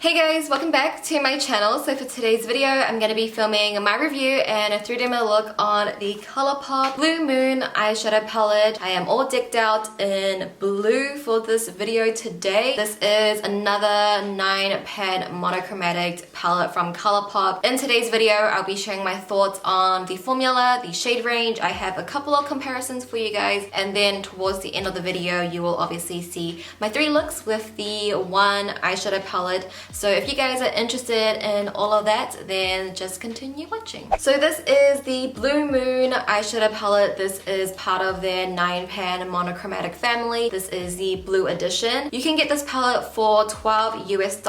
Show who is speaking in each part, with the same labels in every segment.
Speaker 1: Hey guys, welcome back to my channel. So for today's video, I'm going to be filming my review and a 3-demo look on the ColourPop Blue Moon eyeshadow palette. I am all decked out in blue for this video today. This is another 9-pan monochromatic palette from ColourPop. In today's video, I'll be sharing my thoughts on the formula, the shade range. I have a couple of comparisons for you guys, and then towards the end of the video, you will obviously see my 3 looks with the one eyeshadow palette. So if you guys are interested in all of that, then just continue watching. So this is the Blue Moon eyeshadow palette. This is part of their 9-pan monochromatic family. This is the blue edition. You can get this palette for $12 US.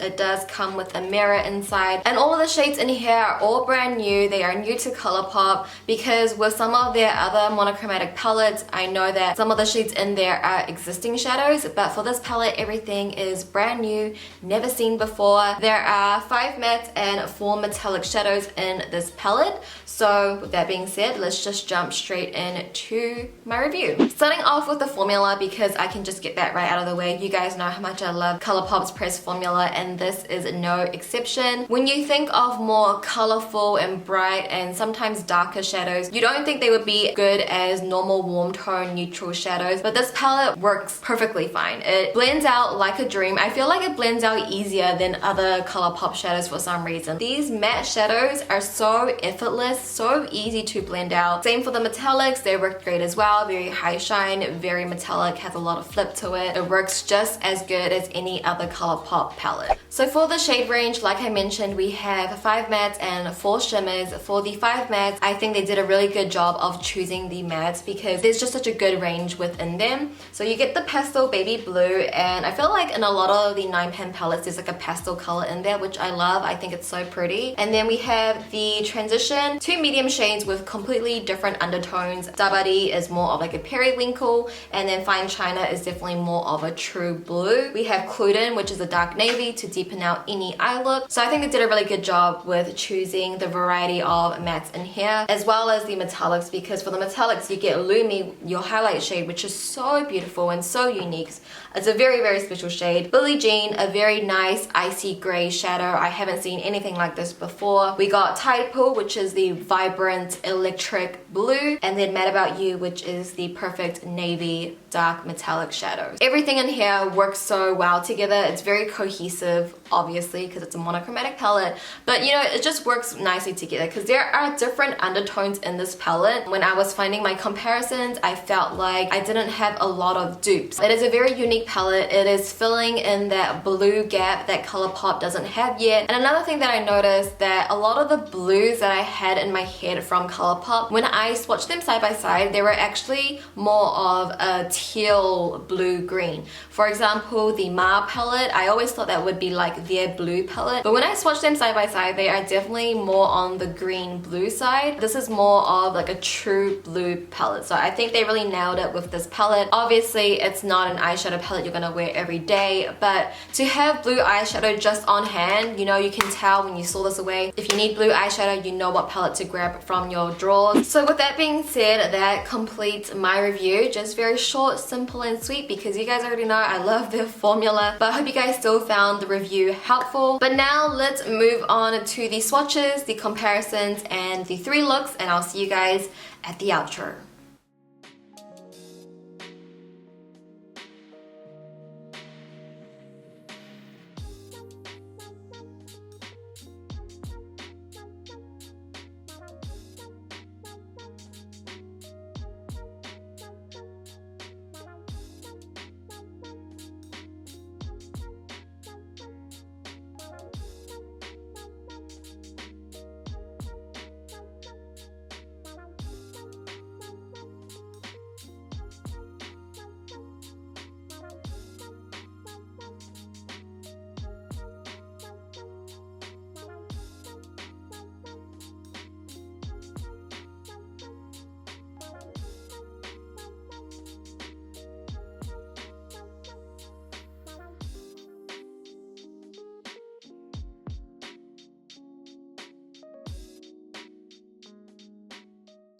Speaker 1: It does come with a mirror inside. And all of the shades in here are all brand new. They are new to ColourPop because with some of their other monochromatic palettes, I know that some of the shades in there are existing shadows, but for this palette, everything is brand new, never seen before. There are 5 mattes and 4 metallic shadows in this palette. So with that being said, let's just jump straight into my review. Starting off with the formula, because I can just get that right out of the way. You guys know how much I love ColourPop's pressed formula, and this is no exception. When you think of more colorful and bright and sometimes darker shadows, you don't think they would be good as normal warm tone neutral shadows, but this palette works perfectly fine. It blends out like a dream. I feel like it blends out easier than other ColourPop shadows for some reason. These matte shadows are so effortless, so easy to blend out. Same for the metallics, they work great as well. Very high shine, very metallic, has a lot of flip to it. It works just as good as any other ColourPop palette. So for the shade range, like I mentioned, we have 5 mattes and 4 shimmers. For the 5 mattes, I think they did a really good job of choosing the mattes because there's just such a good range within them. So you get the pastel baby blue, and I feel like in a lot of the 9-pan palettes, there's like a pastel color in there, which I love. I think it's so pretty. And then we have the transition, 2 medium shades with completely different undertones. Dabadi is more of like a periwinkle, and then Fine China is definitely more of a true blue. We have Clued, which is a dark navy to deepen out any eye look. So I think they did a really good job with choosing the variety of mattes in here, as well as the metallics, because for the metallics you get Lumi, your highlight shade, which is so beautiful and so unique. It's a very, very special shade. Billie Jean, a very nice icy gray shadow. I haven't seen anything like this before. We got Tide Pool, which is the vibrant electric blue, and then Mad About You, which is the perfect navy dark metallic shadow. Everything in here works so well together. It's very cohesive, obviously, because it's a monochromatic palette, but you know, it just works nicely together because there are different undertones in this palette. When I was finding my comparisons, I felt like I didn't have a lot of dupes. It is a very unique palette. It is filling in that blue gap that ColourPop doesn't have yet. And another thing that I noticed, that a lot of the blues that I had in my head from ColourPop, when I swatched them side by side, they were actually more of a teal blue green. For example, the Ma palette, I always thought that would be like their blue palette, but when I swatched them side by side, they are definitely more on the green blue side. This is more of like a true blue palette, so I think they really nailed it with this palette. Obviously, it's not an eyeshadow palette you're gonna wear every day, but to have blue eyeshadow just on hand, you know, you can tell when you saw this away. If you need blue eyeshadow, you know what palette to grab from your drawers. So with that being said, that completes my review. Just very short, simple, and sweet because you guys already know I love their formula, but I hope you guys still found the review helpful. But now let's move on to the swatches, the comparisons, and the 3 looks, and I'll see you guys at the outro.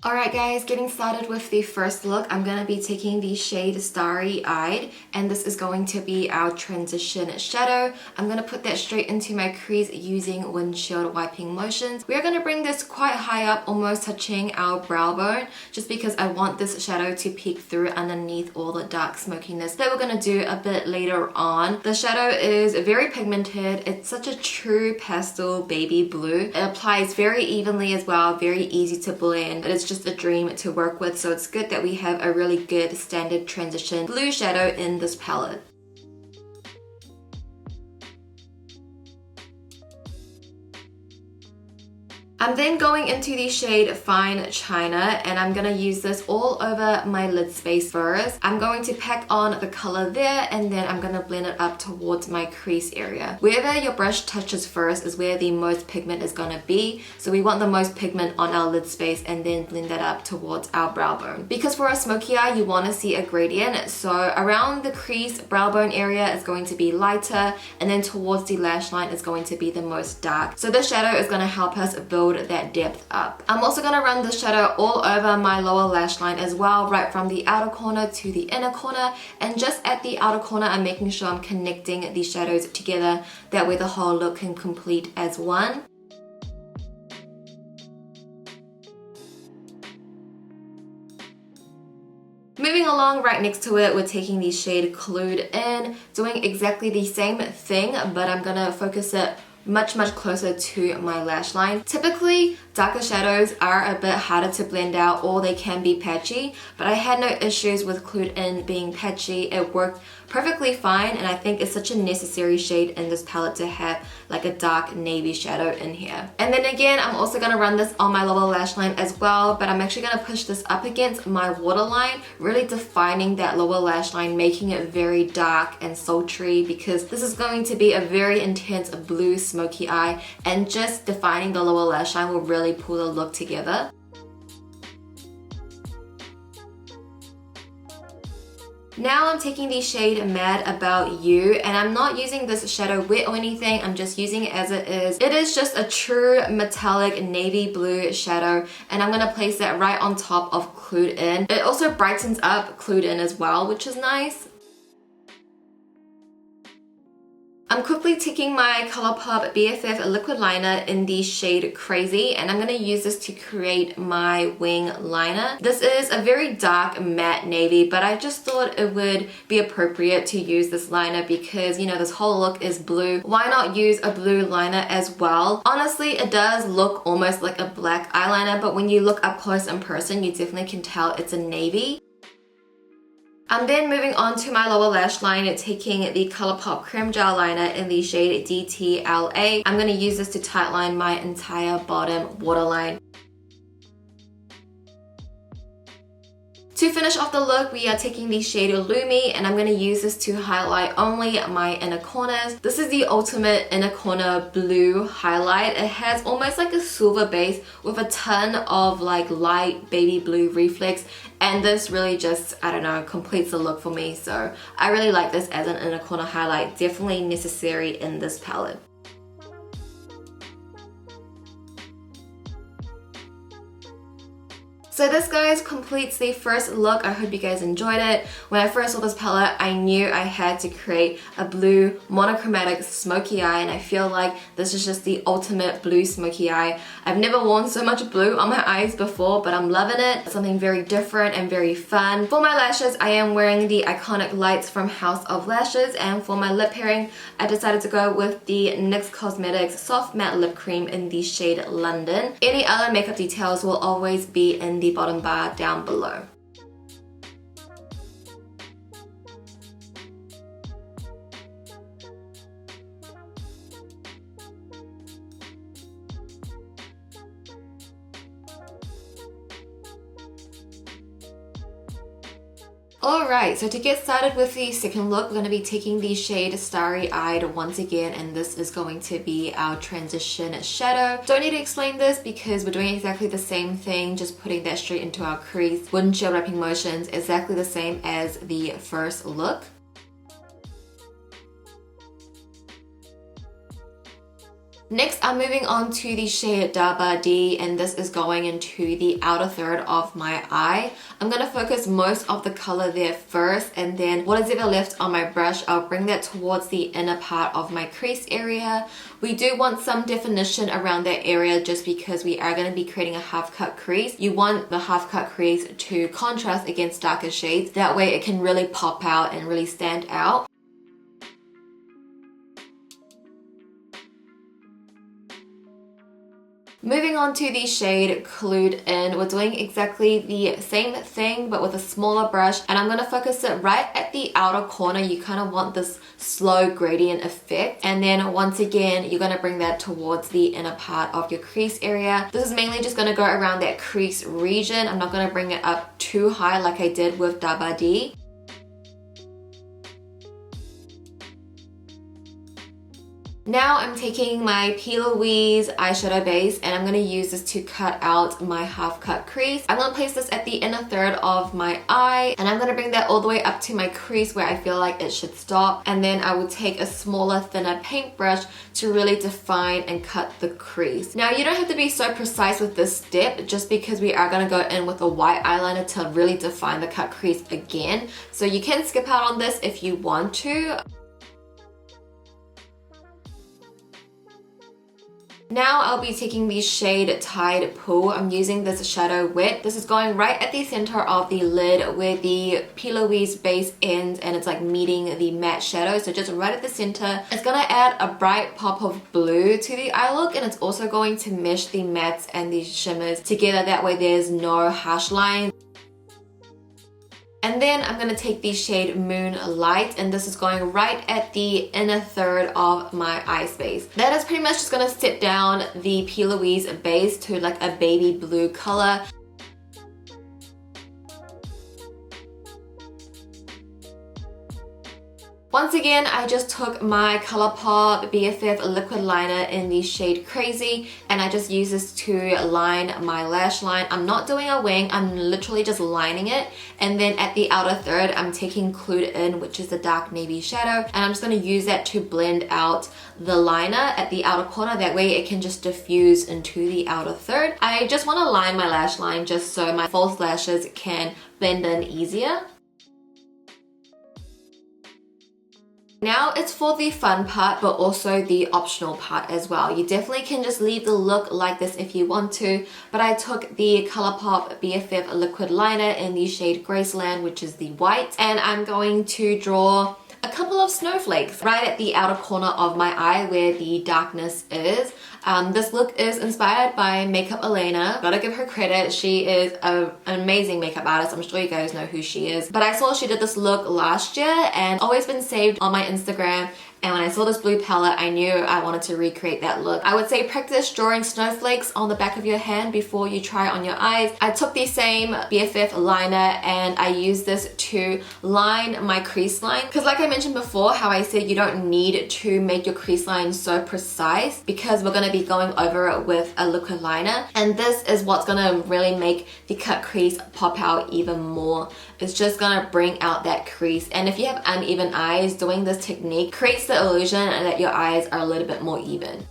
Speaker 1: Alright guys, getting started with the first look, I'm going to be taking the shade Starry Eyed, and this is going to be our transition shadow. I'm going to put that straight into my crease using windshield wiping motions. We are going to bring this quite high up, almost touching our brow bone, just because I want this shadow to peek through underneath all the dark smokiness that we're going to do a bit later on. The shadow is very pigmented. It's such a true pastel baby blue. It applies very evenly as well, very easy to blend, but it's just a dream to work with, so it's good that we have a really good standard transition blue shadow in this palette. I'm then going into the shade Fine China, and I'm going to use this all over my lid space first. I'm going to pack on the color there, and then I'm going to blend it up towards my crease area. Wherever your brush touches first is where the most pigment is going to be, so we want the most pigment on our lid space and then blend that up towards our brow bone. Because for a smoky eye, you want to see a gradient, so around the crease brow bone area is going to be lighter, and then towards the lash line is going to be the most dark. So this shadow is going to help us build that depth up. I'm also going to run the shadow all over my lower lash line as well, right from the outer corner to the inner corner, and just at the outer corner I'm making sure I'm connecting these shadows together, that way the whole look can complete as one. Moving along, right next to it, we're taking the shade Clued In, doing exactly the same thing, but I'm gonna focus it much closer to my lash line. Typically, darker shadows are a bit harder to blend out, or they can be patchy, but I had no issues with Clued In being patchy. It worked perfectly fine, and I think it's such a necessary shade in this palette to have like a dark navy shadow in here. And then again, I'm also going to run this on my lower lash line as well, but I'm actually going to push this up against my waterline, really defining that lower lash line, making it very dark and sultry, because this is going to be a very intense blue smoky eye, and just defining the lower lash line will really pull the look together. Now I'm taking the shade Mad About You, and I'm not using this shadow wet or anything, I'm just using it as it is. It is just a true metallic navy blue shadow, and I'm going to place that right on top of Clued In. It also brightens up Clued In as well, which is nice. I'm quickly taking my ColourPop BFF liquid liner in the shade Crazy, and I'm going to use this to create my wing liner. This is a very dark matte navy, but I just thought it would be appropriate to use this liner because, you know, this whole look is blue. Why not use a blue liner as well? Honestly, it does look almost like a black eyeliner, but when you look up close in person, you definitely can tell it's a navy. I'm then moving on to my lower lash line, taking the ColourPop Creme Gel Liner in the shade DTLA. I'm going to use this to tightline my entire bottom waterline. To finish off the look, we are taking the shade Lumi, and I'm going to use this to highlight only my inner corners. This is the ultimate inner corner blue highlight. It has almost like a silver base with a ton of like light baby blue reflex, and this really just, I don't know, completes the look for me. So I really like this as an inner corner highlight, definitely necessary in this palette. So this, guys, completes the first look. I hope you guys enjoyed it. When I first saw this palette, I knew I had to create a blue monochromatic smoky eye, and I feel like this is just the ultimate blue smoky eye. I've never worn so much blue on my eyes before, but I'm loving it. It's something very different and very fun. For my lashes, I am wearing the iconic lights from House of Lashes, and for my lip pairing, I decided to go with the NYX Cosmetics Soft Matte Lip Cream in the shade London. Any other makeup details will always be in the bottom bar down below. Alright, so to get started with the second look, we're going to be taking the shade Starry Eyed once again, and this is going to be our transition shadow. Don't need to explain this because we're doing exactly the same thing, just putting that straight into our crease. Windshield wrapping motions, exactly the same as the first look. Next, I'm moving on to the shade Daba D, and this is going into the outer third of my eye. I'm going to focus most of the color there first, and then what is ever left on my brush, I'll bring that towards the inner part of my crease area. We do want some definition around that area just because we are going to be creating a half cut crease. You want the half cut crease to contrast against darker shades. That way it can really pop out and really stand out. Moving on to the shade Clued In, we're doing exactly the same thing but with a smaller brush, and I'm going to focus it right at the outer corner. You kind of want this slow gradient effect, and then once again you're going to bring that towards the inner part of your crease area. This is mainly just going to go around that crease region. I'm not going to bring it up too high like I did with Daba D. Now I'm taking my P. Louise eyeshadow base, and I'm going to use this to cut out my half cut crease. I'm going to place this at the inner third of my eye, and I'm going to bring that all the way up to my crease where I feel like it should stop. And then I will take a smaller, thinner paintbrush to really define and cut the crease. Now you don't have to be so precise with this step just because we are going to go in with a white eyeliner to really define the cut crease again. So you can skip out on this if you want to. Now I'll be taking the shade Tide Pool. I'm using this shadow wet. This is going right at the center of the lid where the P. Louise base ends, and it's like meeting the matte shadow. So just right at the center. It's going to add a bright pop of blue to the eye look, and it's also going to mesh the mattes and the shimmers together. That way there's no harsh lines. And then I'm going to take the shade Moonlight, and this is going right at the inner third of my eye space. That is pretty much just going to step down the P. Louise base to like a baby blue color. Once again, I just took my ColourPop BFF liquid liner in the shade Crazy, and I just use this to line my lash line. I'm not doing a wing, I'm literally just lining it. And then at the outer third, I'm taking Clued In, which is the dark navy shadow, and I'm just going to use that to blend out the liner at the outer corner. That way it can just diffuse into the outer third. I just want to line my lash line just so my false lashes can blend in easier. Now it's for the fun part, but also the optional part as well. You definitely can just leave the look like this if you want to, but I took the ColourPop BFF liquid liner in the shade Graceland, which is the white, and I'm going to draw a couple of snowflakes right at the outer corner of my eye where the darkness is. This look is inspired by Makeup Elena. Gotta give her credit, she is an amazing makeup artist. I'm sure you guys know who she is. But I saw she did this look last year and always been saved on my Instagram. And when I saw this blue palette, I knew I wanted to recreate that look. I would say practice drawing snowflakes on the back of your hand before you try it on your eyes. I took the same BFF liner and I used this to line my crease line. Because like I mentioned before, how I said you don't need to make your crease line so precise because we're going to be going over it with a liquid liner. And this is what's going to really make the cut crease pop out even more. It's just going to bring out that crease. And if you have uneven eyes, doing this technique creates the illusion that your eyes are a little bit more even.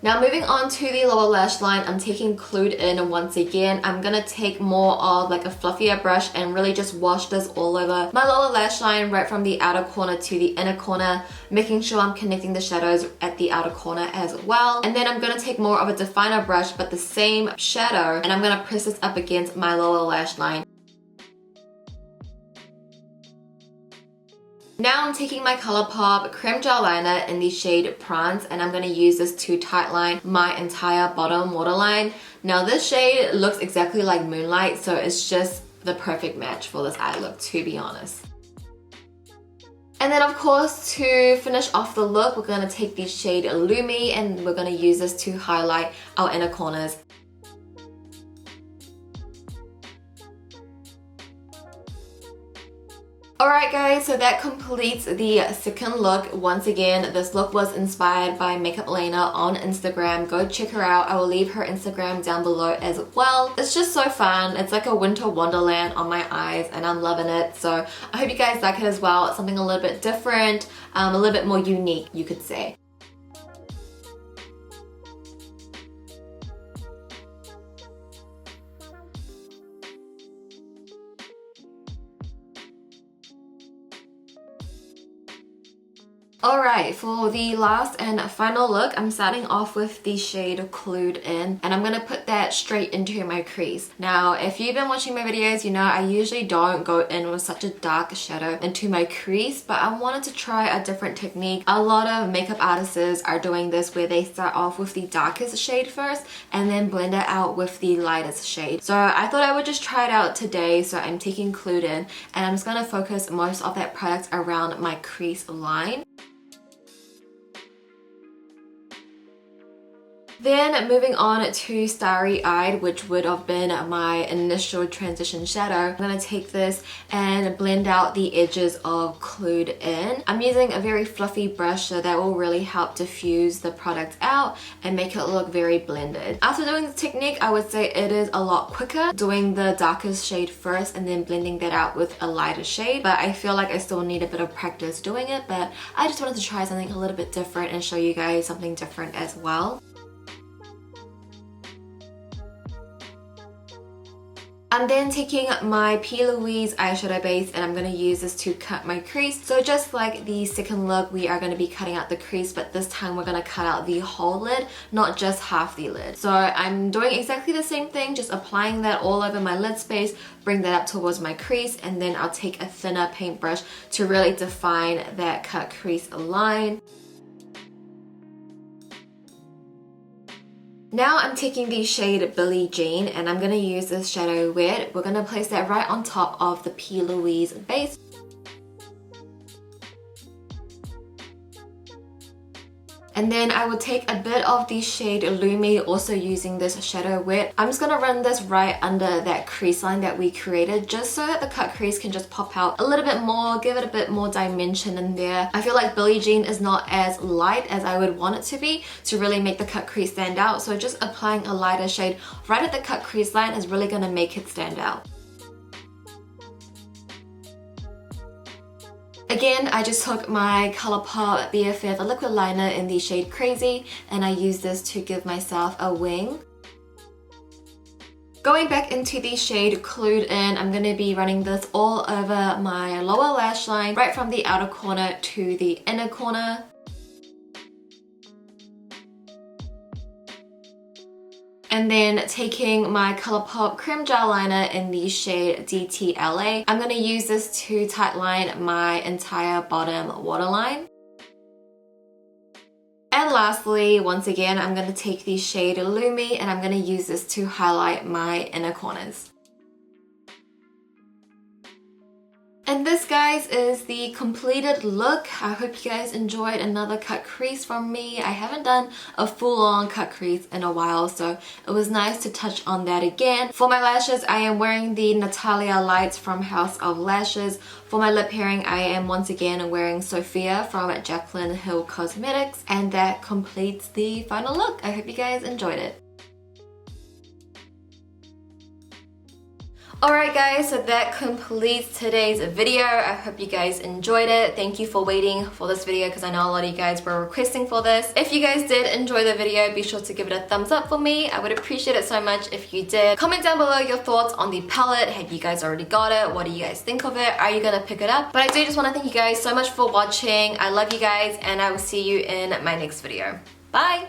Speaker 1: Now moving on to the lower lash line, I'm taking Clued In once again. I'm gonna take more of like a fluffier brush and really just wash this all over my lower lash line, right from the outer corner to the inner corner, making sure I'm connecting the shadows at the outer corner as well. And then I'm gonna take more of a definer brush, but the same shadow, and I'm gonna press this up against my lower lash line. Now I'm taking my ColourPop Creme Gel Liner in the shade Prance, and I'm going to use this to tightline my entire bottom waterline. Now this shade looks exactly like Moonlight, so it's just the perfect match for this eye look, to be honest. And then of course, to finish off the look, we're going to take the shade Lumi, and we're going to use this to highlight our inner corners. Alright guys, so that completes the second look. Once again, this look was inspired by Makeup Elena on Instagram. Go check her out. I will leave her Instagram down below as well. It's just so fun. It's like a winter wonderland on my eyes and I'm loving it. So I hope you guys like it as well. It's something a little bit different, a little bit more unique, you could say. Alright, for the last and final look, I'm starting off with the shade Clued In, and I'm gonna put that straight into my crease. Now, if you've been watching my videos, you know I usually don't go in with such a dark shadow into my crease, but I wanted to try a different technique. A lot of makeup artists are doing this where they start off with the darkest shade first and then blend it out with the lightest shade. So I thought I would just try it out today, so I'm taking Clued In, and I'm just gonna focus most of that product around my crease line. Then moving on to Starry Eyed, which would have been my initial transition shadow. I'm gonna take this and blend out the edges of Clued In. I'm using a very fluffy brush, so that will really help diffuse the product out and make it look very blended. After doing this technique, I would say it is a lot quicker, doing the darkest shade first and then blending that out with a lighter shade. But I feel like I still need a bit of practice doing it, but I just wanted to try something a little bit different and show you guys something different as well. I'm then taking my P. Louise eyeshadow base and I'm going to use this to cut my crease. So just like the second look, we are going to be cutting out the crease, but this time we're going to cut out the whole lid, not just half the lid. So I'm doing exactly the same thing, just applying that all over my lid space, bring that up towards my crease, and then I'll take a thinner paintbrush to really define that cut crease line. Now I'm taking the shade Billie Jean and I'm going to use this shadow wet. We're going to place that right on top of the P. Louise base. And then I will take a bit of the shade Lumi, also using this shadow wet. I'm just going to run this right under that crease line that we created, just so that the cut crease can just pop out a little bit more, give it a bit more dimension in there. I feel like Billie Jean is not as light as I would want it to be to really make the cut crease stand out. So just applying a lighter shade right at the cut crease line is really going to make it stand out. Again, I just took my ColourPop BFF liquid liner in the shade Crazy, and I used this to give myself a wing. Going back into the shade Clued In, I'm going to be running this all over my lower lash line, right from the outer corner to the inner corner. And then taking my ColourPop Creme Gel Liner in the shade DTLA, I'm going to use this to tightline my entire bottom waterline. And lastly, once again, I'm going to take the shade Lumi and I'm going to use this to highlight my inner corners. And this, guys, is the completed look. I hope you guys enjoyed another cut crease from me. I haven't done a full-on cut crease in a while, so it was nice to touch on that again. For my lashes, I am wearing the Natalia lights from House of Lashes. For my lip pairing, I am once again wearing Sofia from Jaclyn Hill Cosmetics. And that completes the final look. I hope you guys enjoyed it. Alright guys, so that completes today's video. I hope you guys enjoyed it. Thank you for waiting for this video because I know a lot of you guys were requesting for this. If you guys did enjoy the video, be sure to give it a thumbs up for me. I would appreciate it so much if you did. Comment down below your thoughts on the palette. Have you guys already got it? What do you guys think of it? Are you gonna pick it up? But I do just want to thank you guys so much for watching. I love you guys and I will see you in my next video. Bye!